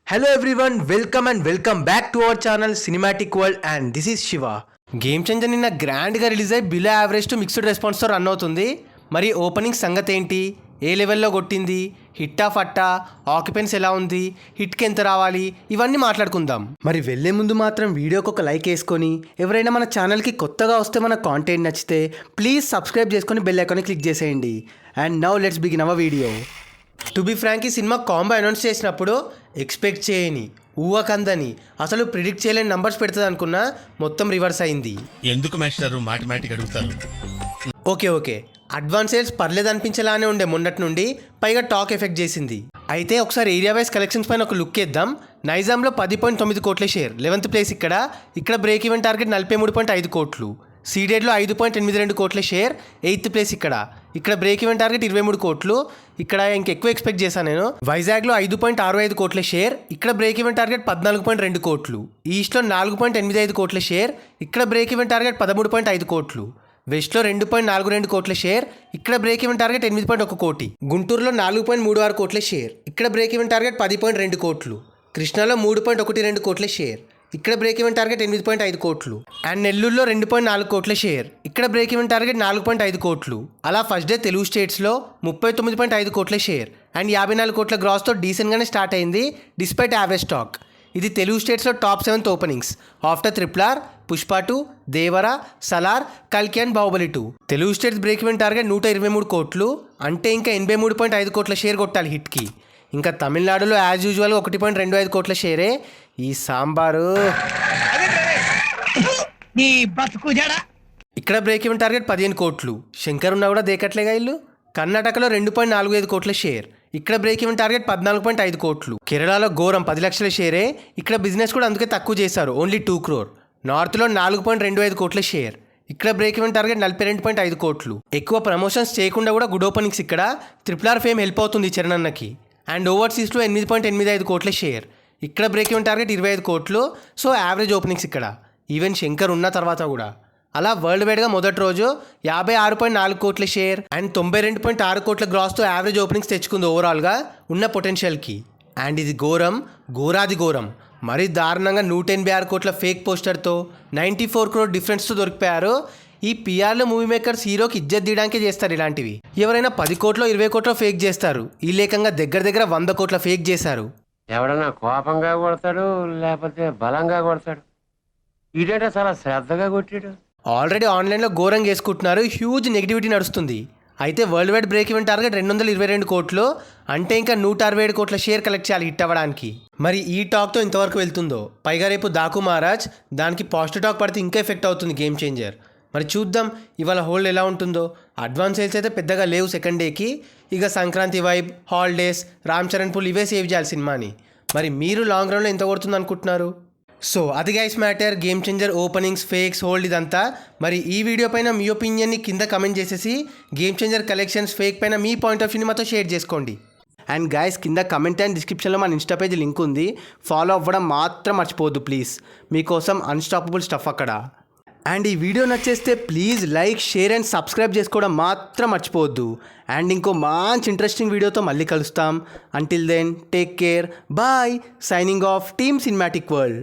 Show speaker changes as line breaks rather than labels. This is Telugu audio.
Hello everyone, welcome back to our channel Cinematic World and this is Shiva. Game Changer నిన్న గ్రాండ్గా రిలీజ్ అయ్యి బిలో యావరేజ్ టు మిక్స్డ్ రెస్పాన్స్తో రన్ అవుతుంది. మరి ఓపెనింగ్ సంగతి ఏంటి, ఏ లెవెల్లో కొట్టింది, హిట్టా ఫట్టా, ఆక్యుపెన్స్ ఎలా ఉంది, హిట్కి ఎంత రావాలి, ఇవన్నీ మాట్లాడుకుందాం. మరి వెళ్ళే ముందు మాత్రం వీడియోకి ఒక లైక్ వేసుకొని, ఎవరైనా మన ఛానల్కి కొత్తగా వస్తే మన కాంటెంట్ నచ్చితే ప్లీజ్ సబ్స్క్రైబ్ చేసుకొని బెల్ ఐకాన్ని క్లిక్ చేసేయండి. And now let's begin our video. To be frank, ఈ సినిమా కాంబో అనౌన్స్ చేసినప్పుడు ఎక్స్పెక్ట్ చేయని, ఊహకందని, అసలు ప్రిడిక్ట్ చేయలేని నంబర్స్ పెడుతుంది అనుకున్నా, మొత్తం రివర్స్ అయింది.
ఎందుకు మాస్టర్ మాటిమాటికి అడుగుతారు?
ఓకే అడ్వాన్స్ సేల్స్ పర్లేదు అనిపించేలానే ఉండే మొన్నటి నుండి, పైగా టాక్ ఎఫెక్ట్ చేసింది. అయితే ఒకసారి ఏరియా వైజ్ కలెక్షన్స్ పైన ఒక లుక్ వేద్దాం. నైజాంలో 10.9 కోట్ల షేర్, 11th ప్లేస్. ఇక్కడ బ్రేక్ ఈవెన్ టార్గెట్ 43.5 కోట్లు. సీడెడ్లో 5.82 కోట్ల షేర్, 8th ప్లేస్. ఇక్కడ బ్రేక్ ఈవెన్ టార్గెట్ 23 కోట్లు. ఇక్కడ ఇంకెక్కువ ఎక్స్పెక్ట్ చేశాను నేను. వైజాగ్లో 5.65 కోట్ల షేర్, ఇక్కడ బ్రేక్ ఈవెన్ టార్గెట్ 14.2 కోట్లు. ఈస్ట్లో 4.85 కోట్ల షేర్, ఇక్కడ బ్రేక్ ఈవెన్ టార్గెట్ 13.5 కోట్లు. వెస్ట్లో 2.42 కోట్ల షేర్, ఇక్కడ బ్రేక్ ఈవెన్ టార్గెట్ 8.1 కోటి. గుంటూరులో 4.36 కోట్ల షేర్, ఇక్కడ బ్రేక్ ఈవెన్ టార్గెట్ 10.2 కోట్లు. కృష్ణాలో 3.12 కోట్ల షేర్, ఇక్కడ బ్రేక్ ఈవెన్ టార్గెట్ 8.5 కోట్లు. అండ్ నెల్లూరులో 2.4 కోట్ల షేర్, ఇక్కడ బ్రేక్ ఈవెన్ టార్గెట్ 4.5 కోట్లు. అలా ఫస్ట్ డే తెలుగు స్టేట్స్లో 39.5 కోట్ల షేర్ అండ్ 54 కోట్ల గ్రాస్తో డీసెంట్గానే స్టార్ట్ అయింది డిస్పైట్ యావరేజ్ స్టాక్. ఇది తెలుగు స్టేట్స్లో top 7th openings after RRR, Pushpa 2, దేవర, సలార్, కల్కి and Baahubali 2. Telugu states break even target 123 కోట్లు, అంటే ఇంకా 83.5 కోట్ల షేర్ కొట్టాలి హిట్కి. ఇంకా తమిళనాడులో యాజ్ యూజువల్గా 1.25 కోట్ల షేరే. ఈ సాంబారు ఇక్కడ బ్రేక్ ఈవెన్ టార్గెట్ 15 కోట్లు. శంకర్ ఉన్నా కూడా దేకట్లేగా ఇల్లు. కర్ణాటకలో 2.45 కోట్ల షేర్, ఇక్కడ బ్రేక్ ఈవెన్ టార్గెట్ 14.5 కోట్లు. కేరళలో ఘోరం 10 లక్షల షేరే. ఇక్కడ బిజినెస్ కూడా అందుకే తక్కువ చేశారు, ఓన్లీ 2 crore. నార్త్లో 4.25 కోట్ల షేర్, ఇక్కడ బ్రేక్ ఈవెన్ టార్గెట్ 42.5 కోట్లు. ఎక్కువ ప్రమోషన్స్ చేయకుండా కూడా గుడ్ ఓపెనింగ్స్. ఇక్కడ RRR ఫేమ్ హెల్ప్ అవుతుంది చరణ్ అన్నకి. అండ్ ఓవర్సీస్లో 8.85 కోట్ల షేర్, ఇక్కడ బ్రేక్ ఈవెన్ టార్గెట్ 25 కోట్లు. సో యావరేజ్ ఓపెనింగ్స్ ఇక్కడ, ఈవెన్ శంకర్ ఉన్న తర్వాత కూడా. అలా వరల్డ్ వైడ్గా మొదటి రోజు 56.4 కోట్ల షేర్ అండ్ 92.6 కోట్ల గ్రాస్తో యావరేజ్ ఓపెనింగ్స్ తెచ్చుకుంది ఓవరాల్గా ఉన్న పొటెన్షియల్కి. అండ్ ఇది ఘోరాది ఘోరం, మరీ దారుణంగా 186 కోట్ల ఫేక్ పోస్టర్తో 94 crore డిఫరెన్స్తో దొరికిపోయారు. ఈ పిఆర్లో మూవీ మేకర్స్ హీరోకి ఇజ్జత్ తీయడానికే చేస్తారు ఇలాంటివి. ఎవరైనా 10 కోట్లో 20 కోట్లో ఫేక్ చేస్తారు, ఈ లేకంగా దగ్గర 100 కోట్ల ఫేక్ చేశారు.
ఎవడన్నా కోపంగా కొడతాడు, లేకపోతే బలంగా కొడతాడు. ఇదేంటో చాలా శ్రద్ధగా కొట్టాడు.
ఆల్రెడీ ఆన్లైన్లో ఘోరంగా వేసుకుంటున్నారు, హ్యూజ్ నెగిటివిటీ నడుస్తుంది. అయితే world wide break even target 222 కోట్లు, అంటే ఇంకా 167 కోట్ల షేర్ కలెక్ట్ చేయాలి హిట్ అవ్వడానికి. మరి ఈ టాక్తో ఇంతవరకు వెళ్తుందో, పైగా రేపు దాకు మహారాజ్, దానికి పాజిటివ్ టాక్ పడితే ఇంకా ఎఫెక్ట్ అవుతుంది గేమ్ చేంజర్. మరి చూద్దాం ఇవాళ హోల్డ్ ఎలా ఉంటుందో. అడ్వాన్స్ సేల్స్ అయితే పెద్దగా లేవు సెకండ్ డేకి. ఇక Sankranti vibe, holidays, Ram Charan full ఇవే సేవ్ చేయాలి సినిమాని. మరి మీరు లాంగ్ రన్లో ఎంత కొడుతుంది అనుకుంటున్నారు? సో అది guys matter, game changer openings, fakes, hold ఇదంతా. మరి ఈ వీడియో పైన మీ ఒపీనియన్ని కింద కమెంట్ చేసేసి గేమ్ చేంజర్ కలెక్షన్స్ ఫేక్ పైన మీ పాయింట్ ఆఫ్ వ్యూని మాతో షేర్ చేసుకోండి. అండ్ గైస్ కింద కమెంట్ అండ్ డిస్క్రిప్షన్లో మన ఇన్స్టా పేజ్ లింక్ ఉంది, ఫాలో అవ్వడం మాత్రం మర్చిపోవద్దు ప్లీజ్. మీకోసం అన్స్టాపబుల్ స్టఫ్ అక్కడ. అండ్ ఈ వీడియో నచ్చేస్తే please like, share and subscribe చేసుకోవడం మాత్రం మర్చిపోవద్దు. అండ్ ఇంకో మంచి ఇంట్రెస్టింగ్ వీడియోతో మళ్ళీ కలుస్తాం. Until then take care, bye. Signing off team cinematic world.